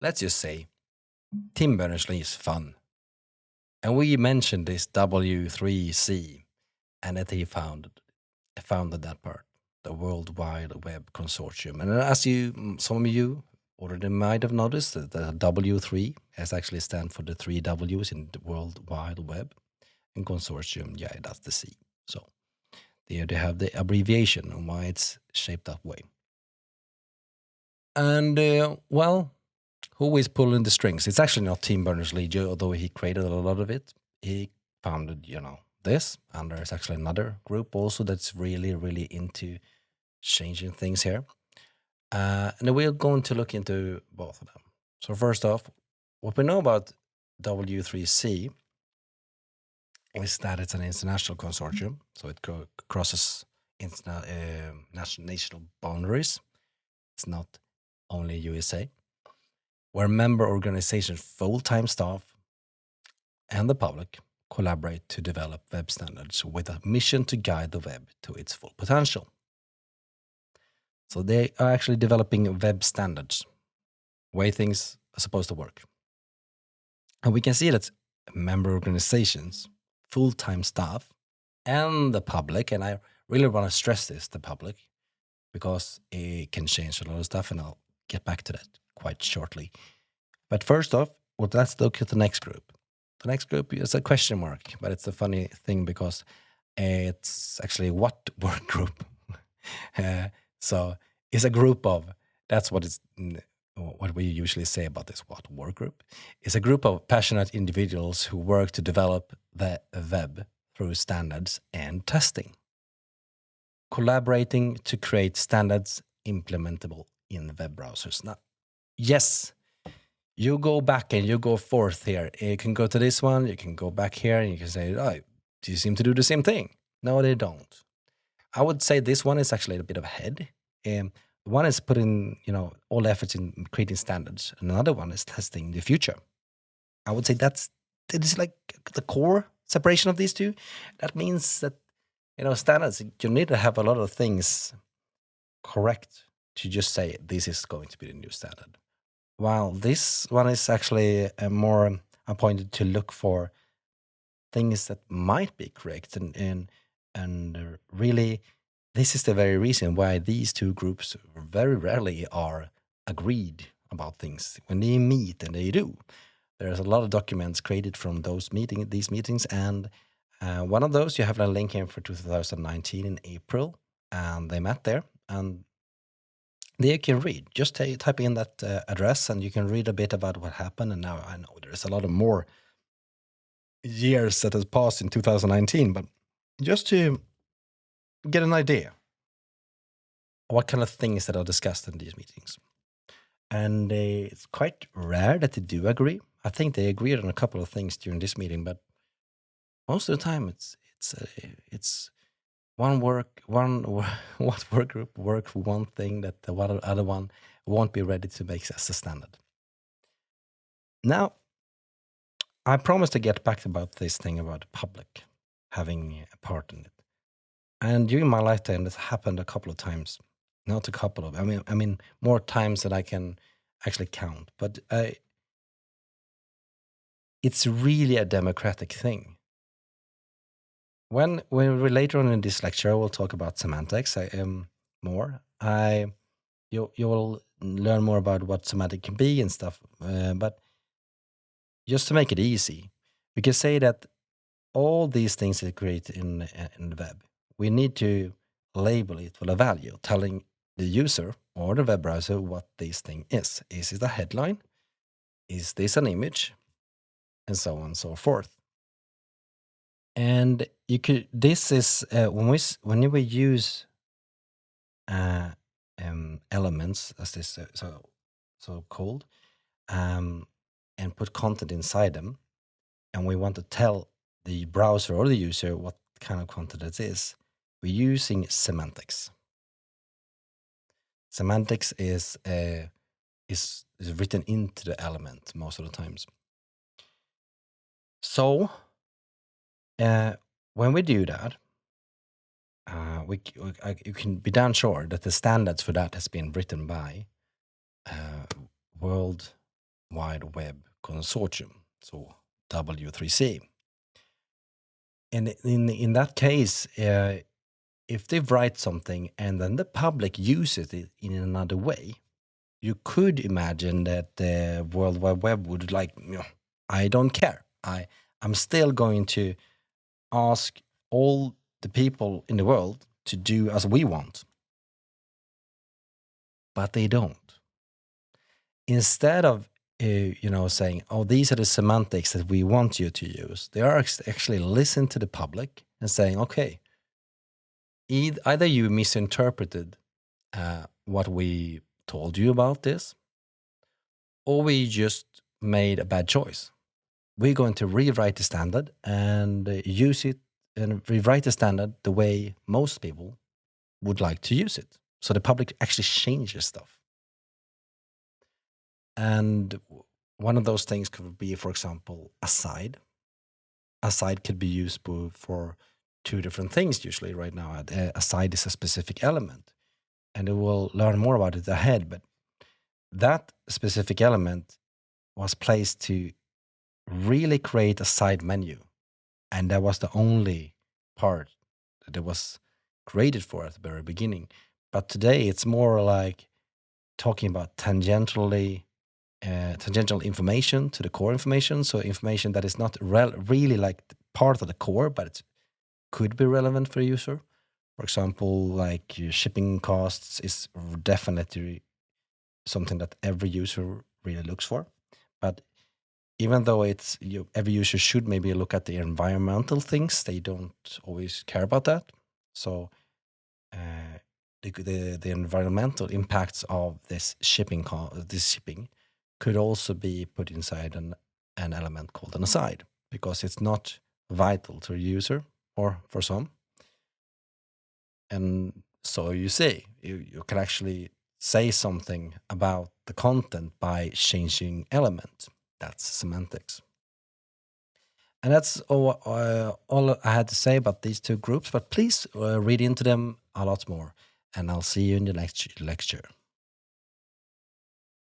let's just say Tim Berners-Lee is fun. And we mentioned this W3C and that he founded that part, the World Wide Web Consortium. And as some of you already might have noticed, that the W3 has actually stand for the three W's in the World Wide Web, and consortium, yeah, that's the C. So there they have the abbreviation on why it's shaped that way. And well, who is pulling the strings? It's actually not Tim Berners-Lee, although he created a lot of it. He founded, this, and there's actually another group also that's really, really into changing things here. And we're going to look into both of them. So first off, what we know about W3C is that it's an international consortium, so it crosses national boundaries. It's not only USA, where member organizations, full-time staff, and the public collaborate to develop web standards with a mission to guide the web to its full potential. So they are actually developing web standards, way things are supposed to work. And we can see that member organizations, full-time staff, and the public, and I really want to stress this, the public, because it can change a lot of stuff, and I'll get back to that quite shortly. But first off, let's look at the next group. The next group is a question mark, but it's a funny thing because it's actually what work group. So it's a group of, that's what we usually say about this what work group. It's a group of passionate individuals who work to develop the web through standards and testing, collaborating to create standards implementable in web browsers. Now, yes, you go back and you go forth here. You can go to this one, you can go back here, and you can say, oh, do you seem to do the same thing? No, they don't. I would say this one is actually a bit of ahead. One is putting, all efforts in creating standards, and another one is testing the future. I would say that is like the core separation of these two. That means that, standards, you need to have a lot of things correct to just say this is going to be the new standard. While this one is actually more appointed to look for things that might be correct, and really, this is the very reason why these two groups very rarely are agreed about things when they meet, and they do. There's a lot of documents created from these meetings, and one of those you have a link here for 2019 in April, and they met there, and there you can read. Just type in that address, and you can read a bit about what happened. And now I know there's a lot of more years that has passed in 2019, but just to get an idea what kind of things that are discussed in these meetings. And it's quite rare that they do agree. I think they agreed on a couple of things during this meeting, but most of the time it's one what work group work for one thing that the other one won't be ready to make as a standard. Now, I promised to get back about this thing about the public having a part in it. And during my lifetime, this happened a couple of times. Not a couple of, I mean, more times than I can actually count. But it's really a democratic thing. When we later on in this lecture, we'll talk about semantics more. You'll learn more about what semantic can be and stuff. But just to make it easy, we can say that all these things that create in the web, we need to label it with a value, telling the user or the web browser what this thing is. Is it a headline? Is this an image? And so on and so forth. And you could. This is when we use elements, as this so called, and put content inside them, and we want to tell the browser or the user what kind of content it is, we're using semantics. Semantics is written into the element most of the times. So when we do that, you can be damn sure that the standards for that has been written by World Wide Web Consortium, so W3C. And in that case, if they write something and then the public uses it in another way, you could imagine that the World Wide Web would like, I don't care. I'm still going to ask all the people in the world to do as we want. But they don't. Instead of saying, "Oh, these are the semantics that we want you to use," they are actually listening to the public and saying, "Okay, either you misinterpreted what we told you about this, or we just made a bad choice. We're going to rewrite the standard and use it and rewrite the standard the way most people would like to use it." So the public actually changes stuff. And one of those things could be, for example, aside. Aside could be used for two different things usually right now. Aside is a specific element, and we'll learn more about it ahead. But that specific element was placed to really create a side menu, and that was the only part that it was created for at the very beginning. But today it's more like talking about tangential information to the core information. So information that is not really like part of the core, but it could be relevant for a user. For example, like your shipping costs is definitely something that every user really looks for. But even though every user should maybe look at the environmental things, they don't always care about that. So uh, the environmental impacts of this shipping could also be put inside an element called an aside, because it's not vital to a user or for some. And so you can actually say something about the content by changing element. That's semantics. And that's all I had to say about these two groups. But please read into them a lot more. And I'll see you in the next lecture.